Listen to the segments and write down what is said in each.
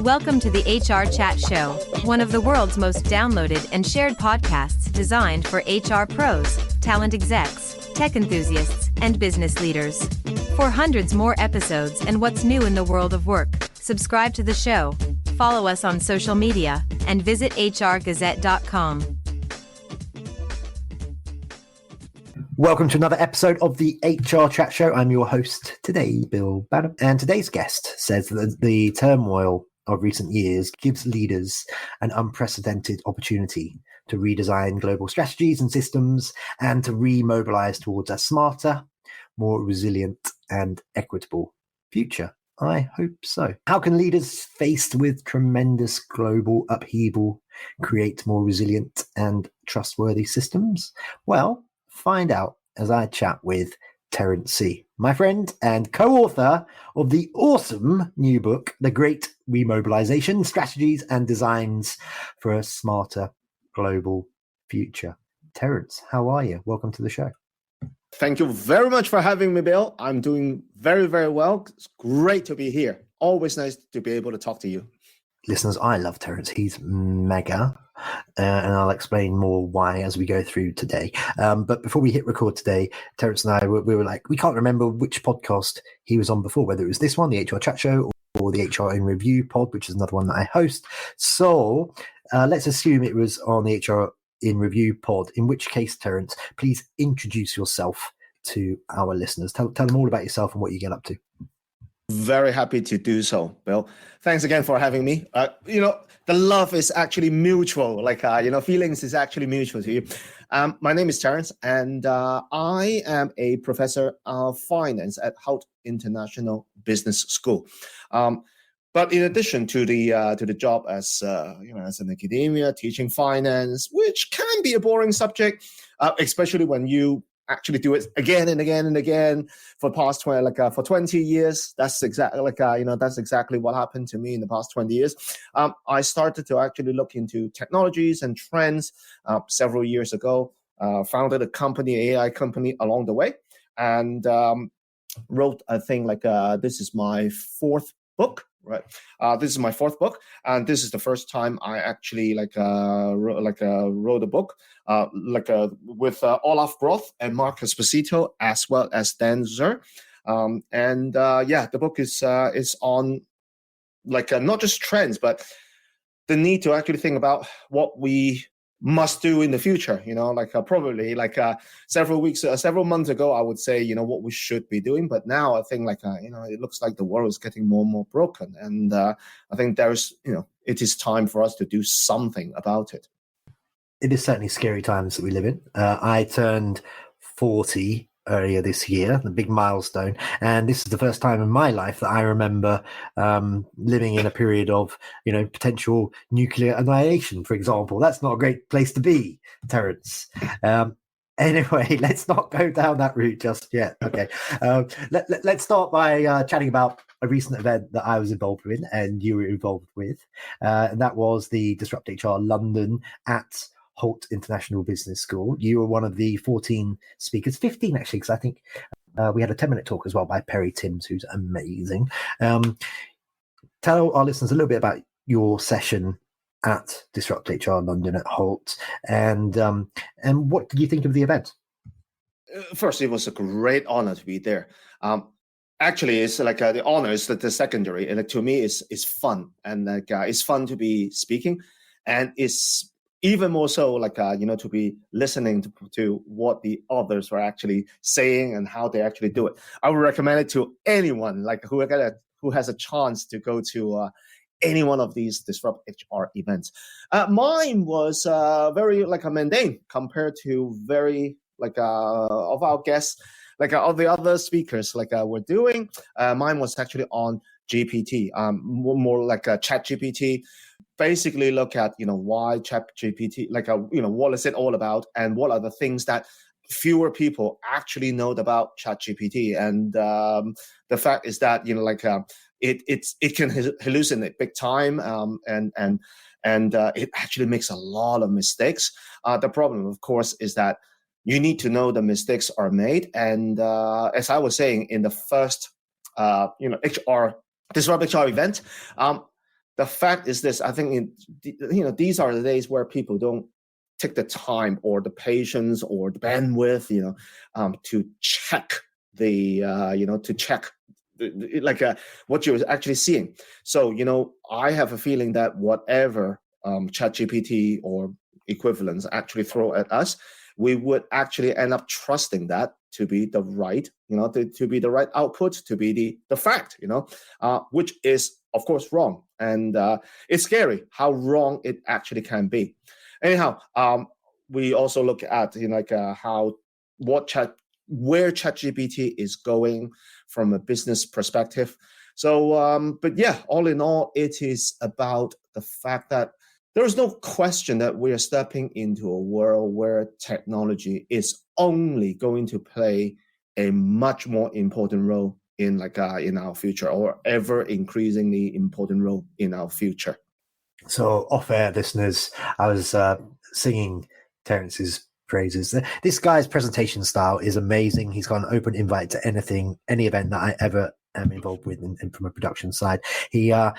Welcome to the HR Chat Show, one of the world's most downloaded and shared podcasts designed for HR pros, talent execs, tech enthusiasts, and business leaders. For hundreds more episodes and what's new in the world of work, subscribe to the show, follow us on social media, and visit hrgazette.com. Welcome to another episode of the HR Chat Show. I'm your host today, Bill Banham, and today's guest says that the turmoil of recent years gives leaders an unprecedented opportunity to redesign global strategies and systems and to remobilize towards a smarter, more resilient and equitable future. I hope so. How can leaders faced with tremendous global upheaval create more resilient and trustworthy systems? Well, find out as I chat with Terence Tse, my friend and co-author of the awesome new book, The Great Remobilization, Strategies and Designs for a Smarter Global Future. Terence, how are you? Welcome to the show. Thank you very much for having me, Bill. I'm doing very, very well. It's great to be here. Always nice to be able to talk to you. Listeners, I love Terence. He's mega. And I'll explain more why as we go through today. But before we hit record today, Terence and I, we were like, we can't remember which podcast he was on before, whether it was this one, the HR Chat Show, or the HR in Review pod, which is another one that I host. So let's assume it was on the HR in Review pod, in which case, Terence, please introduce yourself to our listeners. Tell them all about yourself and what you get up to. Very happy to do so, Bill. Thanks again for having me. The love is actually mutual. Feelings is actually mutual to you. My name is Terence, and I am a professor of finance at Holt International Business School. But in addition to the job as an academia teaching finance, which can be a boring subject, especially when you actually do it again and again and again for past 20 years. That's exactly what happened to me in the past 20 years. I started to actually look into technologies and trends several years ago. Founded a company, AI company along the way, and wrote a thing this is my fourth book. Right. This is my fourth book, and this is the first time I actually wrote a book with Olaf Groth and Mark Esposito, as well as Dan Zer. The book is on not just trends, but the need to actually think about what we must do in the future. Several months ago, I would say what we should be doing, but now I think it looks like the world is getting more and more broken, and I think it is time for us to do something about it. It is certainly scary times that we live in. I turned 40 earlier this year, the big milestone, and this is the first time in my life that I remember living in a period of potential nuclear annihilation, for example. That's not a great place to be, Terence. Anyway, let's not go down that route just yet. Okay, let's start by chatting about a recent event that I was involved in and you were involved with, and that was the Disrupt HR London at Holt International Business School. You were one of the 14 speakers, 15 actually, because I think we had a 10-minute talk as well by Perry Timms, who's amazing. Tell our listeners a little bit about your session at Disrupt HR London at Holt, and what did you think of the event? First, it was a great honor to be there. Actually, it's the honor is the secondary, and to me, it's fun, and it's fun to be speaking, and it's even more so to be listening to what the others are actually saying and how they actually do it. I would recommend it to anyone who has a chance to go to any one of these Disrupt HR events. Mine was very mundane compared to very of our guests, all the other speakers were doing. Mine was actually on GPT, more like a Chat GPT. Basically look at why Chat GPT, what is it all about, and what are the things that fewer people actually know about Chat GPT. And the fact is that it can hallucinate big time, and it actually makes a lot of mistakes. The problem, of course, is that you need to know the mistakes are made. And as I was saying in the first Disrupt HR event, the fact is this: I think these are the days where people don't take the time or the patience or the bandwidth, to check what you're actually seeing. So, I have a feeling that whatever ChatGPT or equivalents actually throw at us, we would actually end up trusting that to be the right, to be the right output, to be the fact, which is of course wrong. And it's scary how wrong it actually can be. Anyhow, we also look at where ChatGPT is going from a business perspective. So, but yeah, all in all, it is about the fact that there is no question that we are stepping into a world where technology is only going to play a much more important role in our future, or ever increasingly important role in our future. So off-air listeners, I was singing Terence's praises. This guy's presentation style is amazing. He's got an open invite to any event that I ever am involved with, and from a production side. He's a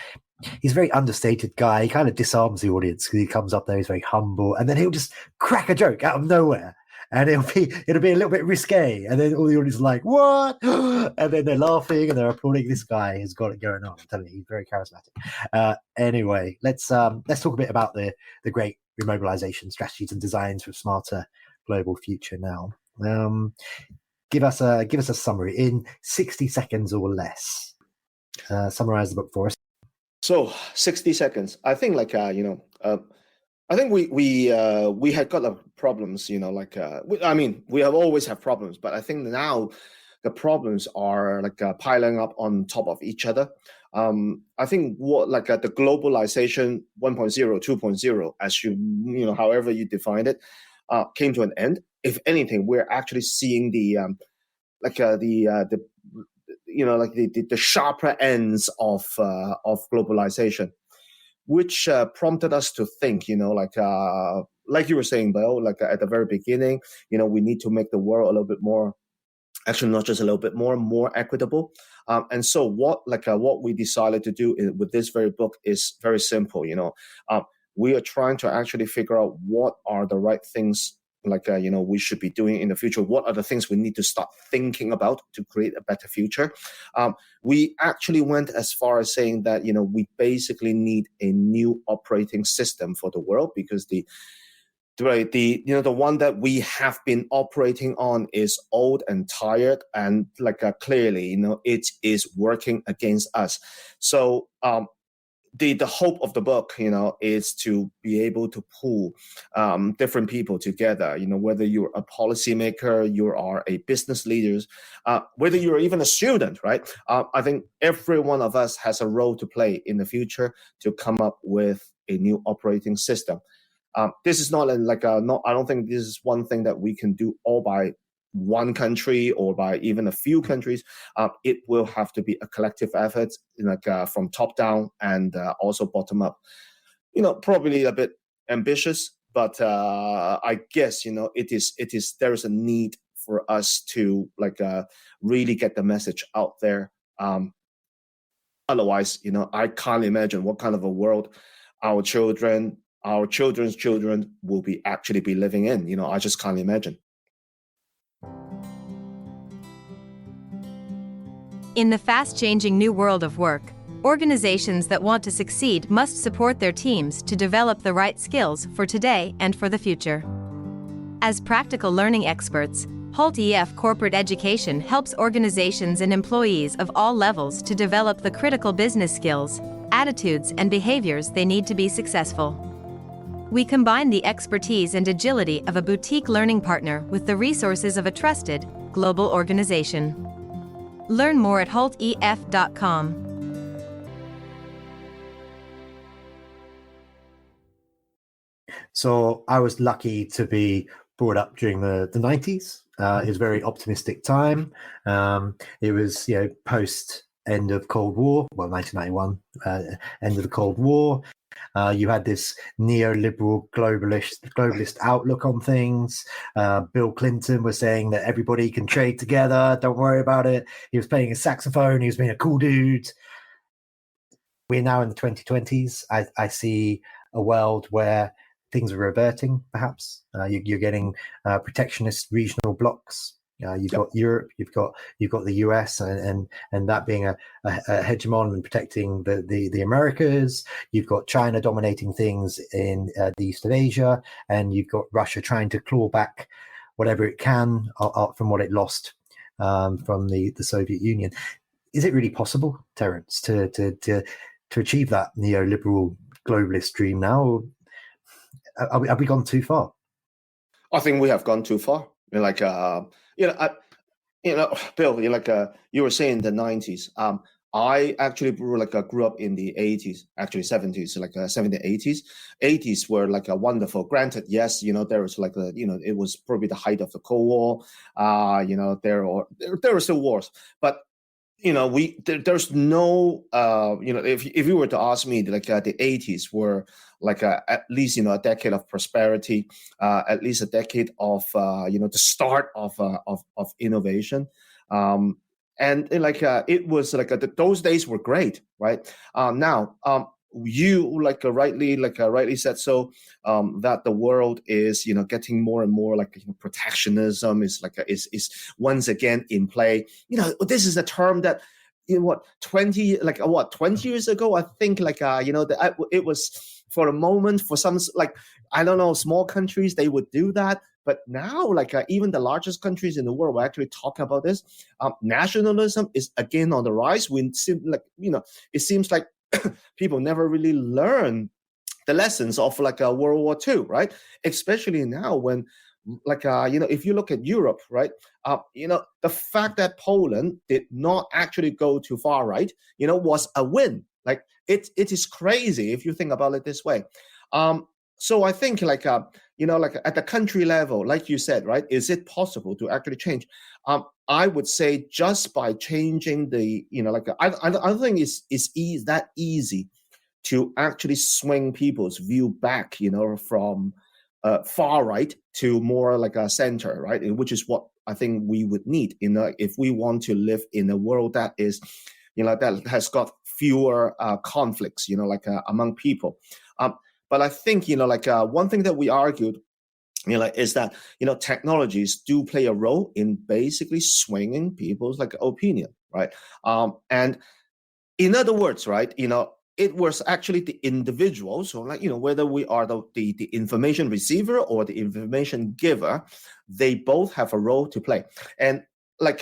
very understated guy. He kind of disarms the audience because he comes up there, he's very humble, and then he'll just crack a joke out of nowhere. And it'll be a little bit risque, and then all the audience are like, "What?" And then they're laughing and they're applauding. This guy has got it going on. I'm telling you, he's very charismatic. Anyway, let's talk a bit about the Great Remobilization strategies and designs for a smarter global future. Now, give us a summary in 60 seconds or less. Summarize the book for us. So 60 seconds. I think I think we had got problems, we have always had problems, but I think now the problems are piling up on top of each other. I think the globalization 1.0, 2.0, as however you define it, came to an end. If anything, we're actually seeing the sharper ends of globalization, which prompted us to think, like you were saying, Bill, at the very beginning, we need to make the world a little bit more, actually not just a little bit more equitable. And so what we decided to do with this very book is very simple. We are trying to actually figure out what are the right things we should be doing in the future. What are the things we need to start thinking about to create a better future? We actually went as far as saying that, we basically need a new operating system for the world, because the one that we have been operating on is old and tired, and clearly, it is working against us. So, the hope of the book, is to be able to pull different people together, whether you're a policymaker, you are a business leader, whether you're even a student, right? I think every one of us has a role to play in the future to come up with a new operating system. This is not I don't think this is one thing that we can do all by one country or by even a few countries. It will have to be a collective effort, from top down and also bottom up. Probably a bit ambitious, but I guess there is a need for us to really get the message out there. Otherwise, I can't imagine what kind of a world our children's children will actually be living in. I just can't imagine. In the fast-changing new world of work, organizations that want to succeed must support their teams to develop the right skills for today and for the future. As practical learning experts, Holt EF Corporate Education helps organizations and employees of all levels to develop the critical business skills, attitudes, and behaviors they need to be successful. We combine the expertise and agility of a boutique learning partner with the resources of a trusted, global organization. Learn more at holtef.com. So I was lucky to be brought up during the 90s. It was a very optimistic time. It was, post end of Cold War, 1991, end of the Cold War. You had this neoliberal globalist outlook on things. Bill Clinton was saying that everybody can trade together. Don't worry about it. He was playing his saxophone. He was being a cool dude. we're now in the 2020s. I see a world where things are reverting, perhaps. You're getting protectionist regional blocs. You've got Europe, you've got the US, and that being a hegemon and protecting the Americas. You've got China dominating things in the east of Asia, and you've got Russia trying to claw back whatever it can from what it lost from the Soviet Union. Is it really possible, Terence, to achieve that neoliberal globalist dream now? Or have we gone too far? I think we have gone too far. Bill, you were saying the 90s. I actually grew up in the 80s, actually 70s, 70s, 80s. 80s were wonderful. Granted, yes, there was it was probably the height of the Cold War. There were still wars, but there's no if you were to ask me, the 80s were at least a decade of prosperity, at least a decade of the start of innovation, and it was those days were great, right? Now you rightly said so, that the world is getting more and more protectionism is once again in play. This is a term that 20 years ago, I think it was for a moment, for some I don't know, small countries, they would do that. But now, even the largest countries in the world will actually talk about this. Nationalism is again on the rise. It seems like people never really learn the lessons of World War II, right? Especially now when if you look at Europe, right? The fact that Poland did not actually go too far right, was a win. It is crazy if you think about it this way. So I think at the country level, like you said, right? Is it possible to actually change? I would say just by changing the, I don't think it's that easy to actually swing people's view back, from far right to more a center, right? Which is what I think we would need, if we want to live in a world that is, that has got fewer conflicts, among people. But I think, one thing that we argued, is that, technologies do play a role in basically swinging people's opinion, right? And in other words, right, it was actually the individuals, so whether we are the information receiver or the information giver, they both have a role to play. And I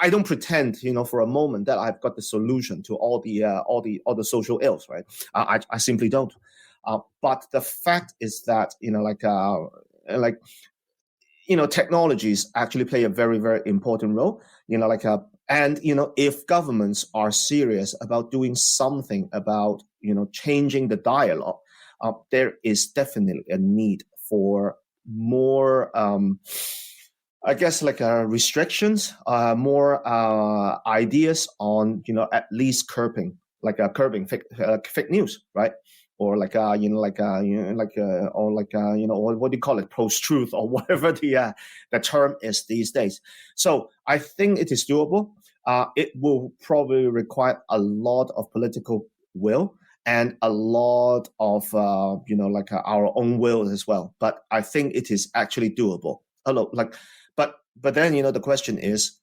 don't pretend, for a moment that I've got the solution to all the social ills, right? I simply don't. But the fact is that technologies actually play a very, very important role. And if governments are serious about doing something about changing the dialogue, there is definitely a need for more I guess restrictions, more ideas on at least curbing fake news, right? Or or what do you call it, post-truth, or whatever the term is these days. So I think it is doable. It will probably require a lot of political will and a lot of our own will as well. But I think it is actually doable. But then the question is,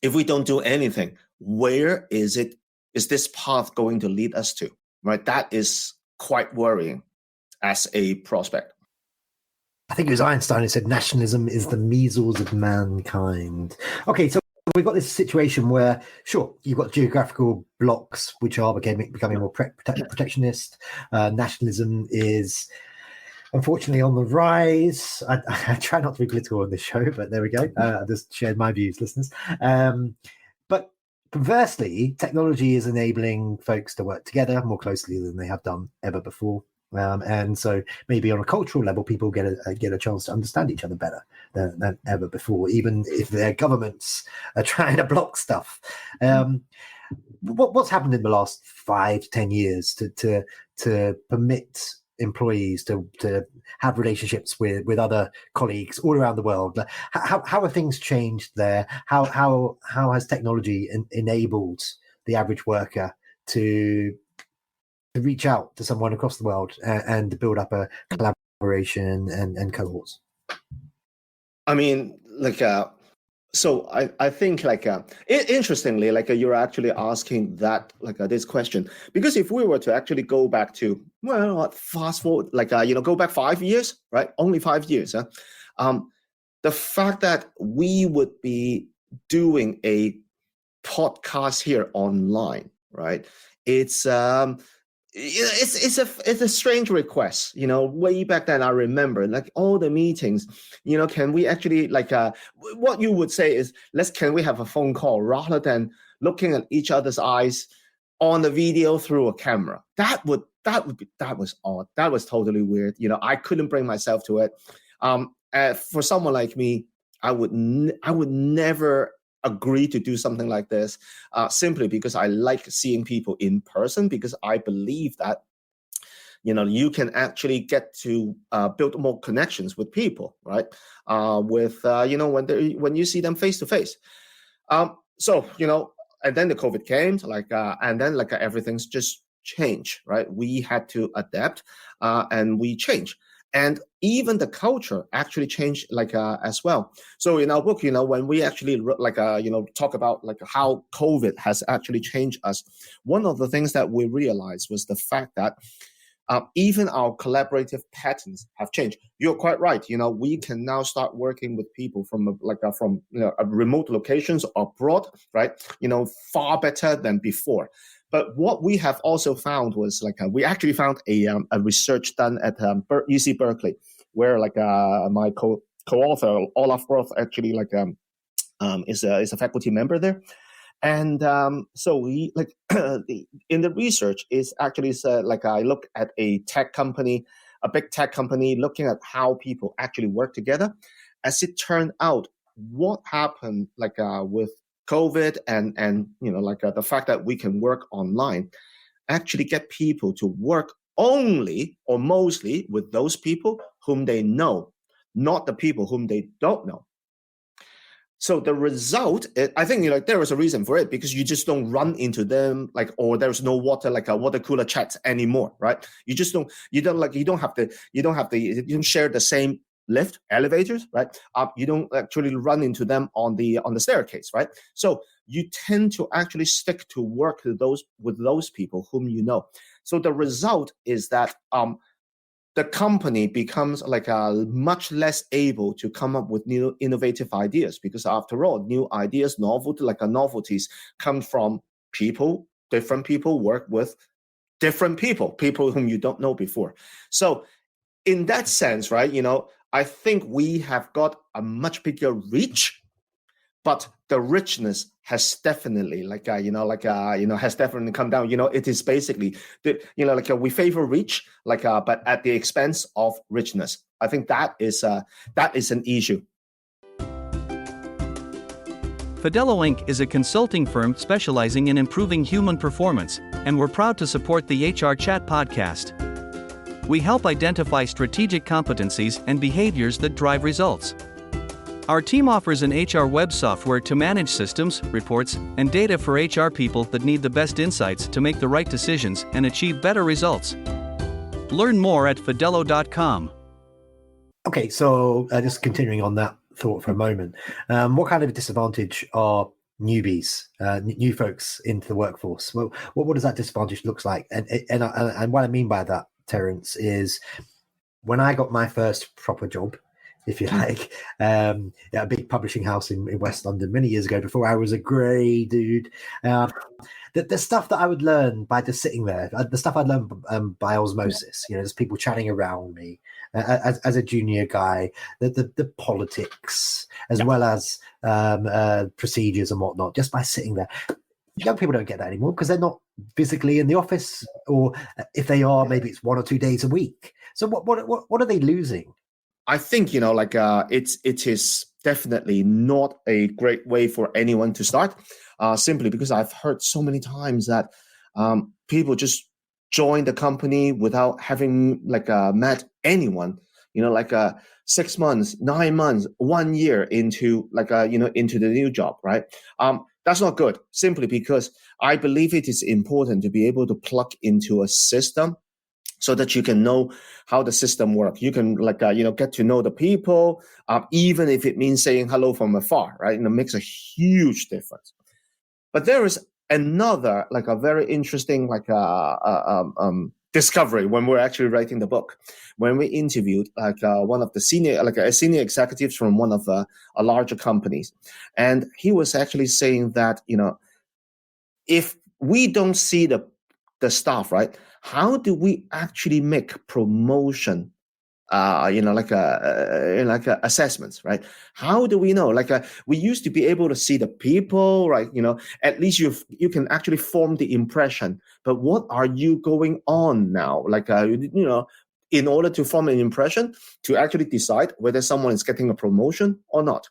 if we don't do anything, where is this path going to lead us to? Right, that is quite worrying as a prospect. I think it was Einstein who said nationalism is the measles of mankind. Okay, so we've got this situation where, sure, you've got geographical blocks which are becoming more protectionist. Nationalism is unfortunately on the rise. I try not to be political on this show, but there we go. I just shared my views, listeners. But conversely, technology is enabling folks to work together more closely than they have done ever before. And so maybe on a cultural level, people get a chance to understand each other better than ever before, even if their governments are trying to block stuff. What's happened in the last 5 to 10 years to permit employees to have relationships with other colleagues all around the world? How have things changed there? How has technology enabled the average worker to reach out to someone across the world and to build up a collaboration and cohorts? I mean, so I think interestingly, you're actually asking that this question, because if we were to actually go back to, fast forward, go back 5 years, right? Only 5 years. The fact that we would be doing a podcast here online, right? It's a strange request, way back then. I remember all the meetings, can we actually what you would say is, can we have a phone call rather than looking at each other's eyes on the video through a camera? That was odd. That was totally weird. I couldn't bring myself to it. For someone like me, I would never agree to do something like this, simply because I like seeing people in person, because I believe that you can actually get to build more connections with people, right? When you see them face to face. So and then the COVID came, and then everything's just changed, right? We had to adapt, and we changed. And even the culture actually changed as well. So in our book, when we actually talk about how COVID has actually changed us, one of the things that we realized was the fact that even our collaborative patterns have changed. You're quite right. We can now start working with people from remote locations abroad, right? Far better than before. But what we have also found was we actually found a research done at UC Berkeley, where my co-author Olaf Roth actually is a faculty member there. And so we in the research is actually I look at a tech company, a big tech company, looking at how people actually work together. As it turned out, what happened with COVID and the fact that we can work online actually get people to work only or mostly with those people whom they know, not the people whom they don't know. So the result, I think there was a reason for it, because you just don't run into them or there's no water cooler chat anymore, right? You don't share the same lift, elevators, right? You don't actually run into them on the staircase, right? So you tend to actually stick to work with those people whom you know. So the result is that the company becomes much less able to come up with new innovative ideas, because after all, new ideas, novelties come from people. Different people work with different people whom you don't know before. So in that sense, right, I think we have got a much bigger reach, but the richness has definitely has definitely come down. It is basically we favor reach, but at the expense of richness. I think that is an issue. Fidello Inc. is a consulting firm specializing in improving human performance, and we're proud to support the HR Chat podcast. We help identify strategic competencies and behaviors that drive results. Our team offers an HR web software to manage systems, reports, and data for HR people that need the best insights to make the right decisions and achieve better results. Learn more at fidello.com. Okay, so just continuing on that thought for a moment, what kind of a disadvantage are newbies, new folks into the workforce? Well, what does that disadvantage look like? And what I mean by that, Terence, is when I got my first proper job, if you like, at a big publishing house in West London many years ago, before I was a grey dude. The stuff that I would learn by just sitting there, the stuff I'd learn by osmosis, there's people chatting around me as a junior guy, the politics, as well as procedures and whatnot, just by sitting there. Young people don't get that anymore because they're not physically in the office, or if they are, maybe it's 1 or 2 days a week. So what are they losing? I think it is definitely not a great way for anyone to start, simply because I've heard so many times that people just join the company without having met anyone. 6 months, 9 months, 1 year into into the new job, right? That's not good, simply because I believe it is important to be able to plug into a system so that you can know how the system works. You can get to know the people, even if it means saying hello from afar, right? And it makes a huge difference. But there is another, a very interesting, discovery when we're actually writing the book. When we interviewed one of the senior executives from one of a larger companies, and he was actually saying that, if we don't see the staff, right, how do we actually make promotion assessments, right? How do we know? We used to be able to see the people, right? At least you can actually form the impression. But what are you going on now? In order to form an impression, to actually decide whether someone is getting a promotion or not.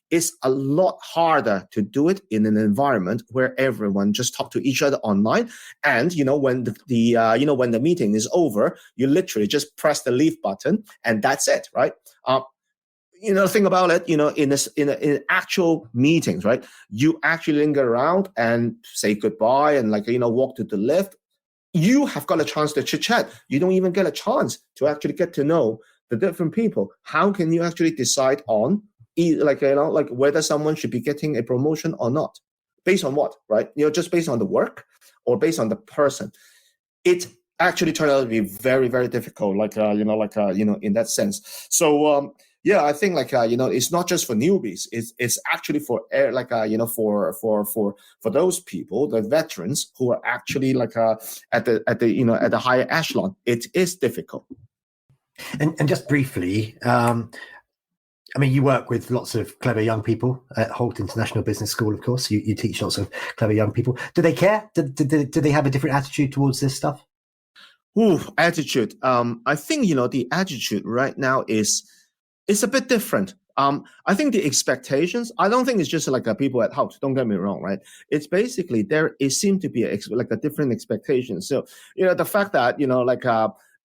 It's a lot harder to do it in an environment where everyone just talk to each other online. And when the meeting is over, you literally just press the leave button and that's it, right? Think about it. In actual meetings, right? You actually linger around and say goodbye and walk to the lift. You have got a chance to chit chat. You don't even get a chance to actually get to know the different people. How can you actually decide on whether someone should be getting a promotion or not? Based on what, right? Just based on the work or based on the person. It actually turned out to be very, very difficult, in that sense. So, I think it's not just for newbies. It's actually for for those people, the veterans who are actually at the higher echelon. It is difficult. And just briefly, you work with lots of clever young people at Holt International Business School, of course. You teach lots of clever young people. Do they care? Do they have a different attitude towards this stuff? Attitude. I think, the attitude right now is a bit different. I think the expectations, I don't think it's just people at Holt, don't get me wrong, right? It's basically it seems to be a different expectation. So, the fact that,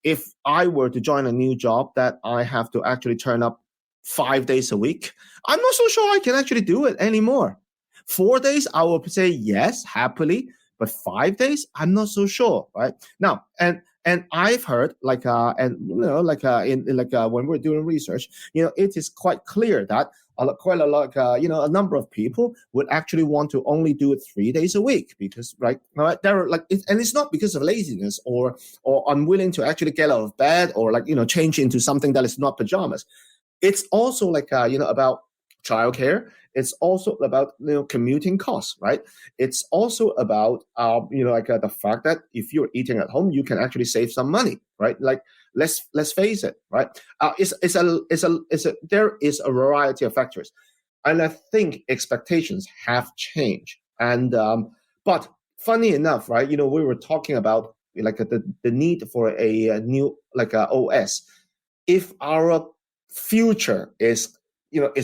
if I were to join a new job that I have to actually turn up 5 days a week, I'm not so sure I can actually do it anymore. 4 days, I will say yes, happily, but 5 days, I'm not so sure, right? Now, and I've heard when we're doing research, it is quite clear that quite a lot, a number of people would actually want to only do it 3 days a week because, right, they're and it's not because of laziness or unwilling to actually get out of bed or change into something that is not pajamas. It's also about childcare. It's also about commuting costs, right? It's also about the fact that if you're eating at home, you can actually save some money, right? Let's face it, right? There is a variety of factors, and I think expectations have changed. And but funny enough, right? We were talking about the need for a new OS. If our future is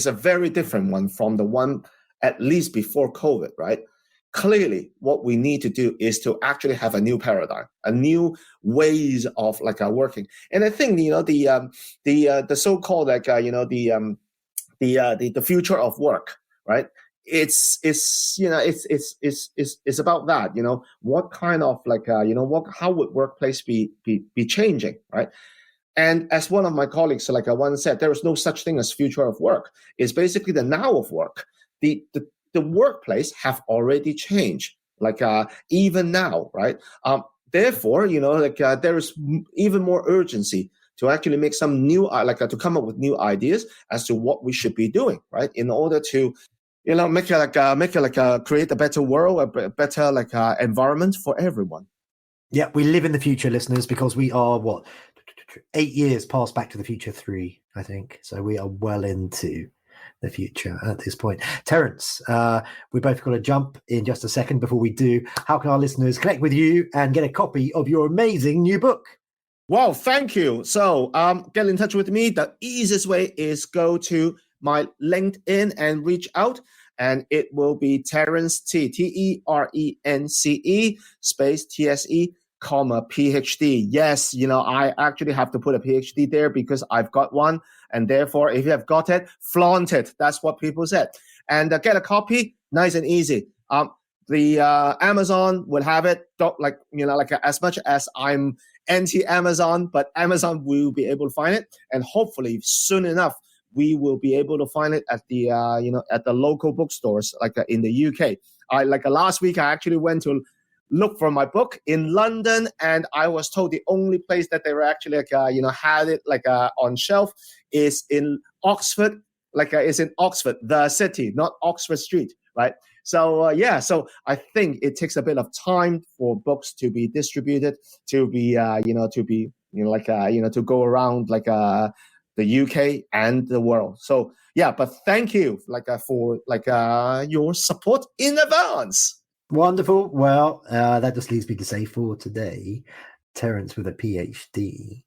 a very different one from the one at least before COVID, right? Clearly, what we need to do is to actually have a new paradigm, a new ways of working. And I think the so-called the future of work, right? It's about that. What kind of how would workplace be changing, right? And as one of my colleagues once said, there is no such thing as future of work. It's basically the now of work. The workplace have already changed, even now, right? Therefore, there is even more urgency to actually make some new, to come up with new ideas as to what we should be doing, right? In order to, create a better world, a better environment for everyone. Yeah, we live in the future, listeners, because we are 8 years past Back to the Future 3, I think. So we are well into the future at this point. Terence, we both got to jump in just a second. Before we do, how can our listeners connect with you and get a copy of your amazing new book? Wow, thank you. So get in touch with me. The easiest way is go to my LinkedIn and reach out. And it will be Terence Tse, TERENCE space TSE, PhD. Yes, I actually have to put a PhD there because I've got one. And therefore, if you have got it, flaunt it. That's what people said. And get a copy, nice and easy. The Amazon would have it. Don't as much as I'm anti-Amazon, but Amazon will be able to find it, and hopefully soon enough we will be able to find it at the at the local bookstores in the UK. Last week I actually went to look for my book in London, and I was told the only place that they were actually had it on shelf is in Oxford. It's in Oxford, the city, not Oxford Street, right? So so I think it takes a bit of time for books to be distributed, to be to go around the UK and the world. So but thank you for your support in advance. Wonderful. Well, that just leaves me to say for today, Terence with a PhD.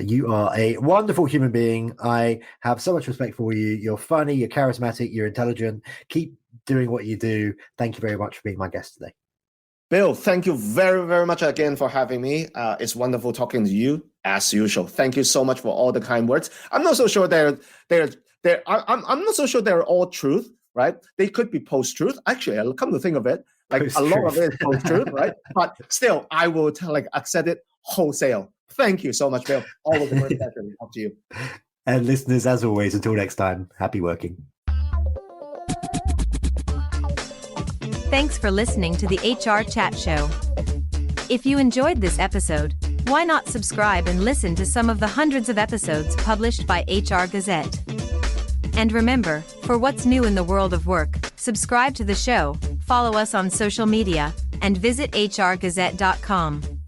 You are a wonderful human being. I have so much respect for you. You're funny, you're charismatic, you're intelligent. Keep doing what you do. Thank you very much for being my guest today. Bill, thank you very, very much again for having me. It's wonderful talking to you as usual. Thank you so much for all the kind words. I'm not so sure I'm not so sure they're all truth, right? They could be post-truth. Actually, I'll come to think of it, a lot of it is post-truth, right? But still, I will accept it wholesale. Thank you so much, Bill. Always a pleasure to talk to you. And listeners, as always, until next time, happy working. Thanks for listening to the HR Chat Show. If you enjoyed this episode, why not subscribe and listen to some of the hundreds of episodes published by HR Gazette? And remember, for what's new in the world of work, subscribe to the show, follow us on social media, and visit hrgazette.com.